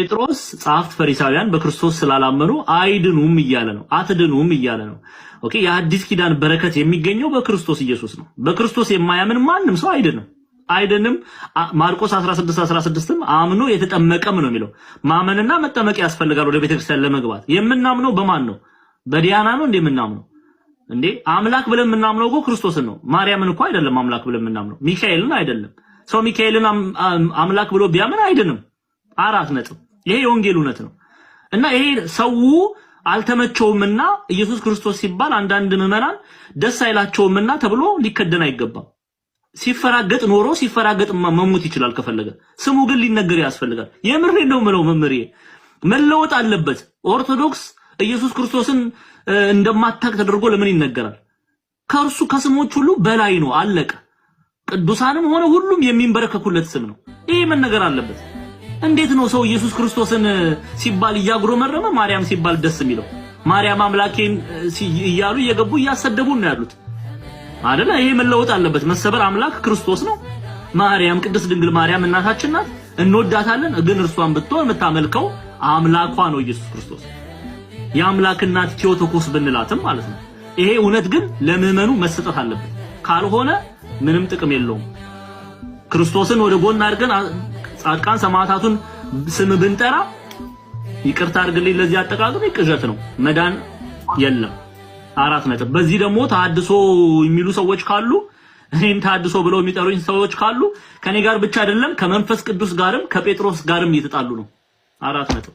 ጴጥሮስ ጻፍት ፈሪሳውያን በክርስቶስ ስላላመኑ አይድኑም እያለ ነው። አትድኑም እያለ ነው። ኦኬ የአዲስ ኪዳን በረከት የሚገኘው በክርስቶስ ኢየሱስ ነው። በክርስቶስ የማያምን ማንም ሰው አይድንም። ማርቆስ 16:16ም አምኖ የተጠመቀም ነው የሚለው። ማመንና መጠመቅ ያስፈልጋል ወደ ቤተክርስቲያን ለመግባት። የምናምነው በማን ነው? በዲያና ነው እንዴ የምናምነው? እንዴ አምላክ ብለን የምናምነው እኮ ክርስቶስን ነው። ማርያምን እኮ አይደለም አምላክ ብለን የምናምነው። ሚካኤልን አይደለም። ሰው ሚካኤልን አምላክ ብሎ ቢያምን አይድንም። 4 ነጥብ። ይሄ የወንጌል እውነት ነው። እና ይሄ ሰው አልተመቸውምና ኢየሱስ ክርስቶስ ሲባል አንዳንድ ምዕመናን ደስ አይላቸውምና ተብሎ ሊከደን አይገባም። ሲፈራገጥ ኖሮ ሲፈራገጥ መሞት ይችላል ከፈለገ። ስሙ ግን ሊነገር ያስፈልጋል። የምሬ ነው የምለው መምሬ መለወጥ አለበት። ኦርቶዶክስ ኢየሱስ ክርስቶስን እንደማታክ ተደርጎ ለምን ይነገራል? ከእርሱ ከስሞች ሁሉ በላይ ነው። አለቀ። ቅዱሳንም ሆነ ሁሉም የሚንበረከኩለት ስም ነው። ይሄ መነገር አለበት። እንዴት ነው ሰው ኢየሱስ ክርስቶስን ሲባል እያጉረመረመ ማርያም ሲባል ደስ የሚለው? ማርያም አምላኬን እያሉ እየገቡ እያሰደቡ ነው ያሉት አይደል? ይሄ መለወጥ አለበት። መሰበር አምላክ ክርስቶስ ነው። ማርያም ቅድስት ድንግል ማርያም እናታችን ናት። እንወዳታለን። ግን እርሷን ብትሆን የምታመልከው አምላኳ ነው ኢየሱስ ክርስቶስ። የአምላክ እናት ቴዎቶኮስ ብንላትም ማለት ነው። ይሄ እውነት ግን ለምዕመኑ መሰጠት አለበት። ካልሆነ ምንም ጥቅም የለውም። ክርስቶስን ወደ ጎን አድርገን ጻድቃን ሰማዕታቱን ስም ብንጠራ ይቅርታ አድርግልኝ ለዚህ አጠቃቀም ቅዠት ነው። መዳን የለም። 4 ነጥብ። በዚህ ደግሞ ተሐድሶ የሚሉ ሰዎች ካሉ እኔን ተሐድሶ ብለው የሚጠሩኝ ሰዎች ካሉ ከኔ ጋር ብቻ አይደለም ከመንፈስ ቅዱስ ጋርም ከጴጥሮስ ጋርም እየተጣሉ ነው። 4 ነጥብ።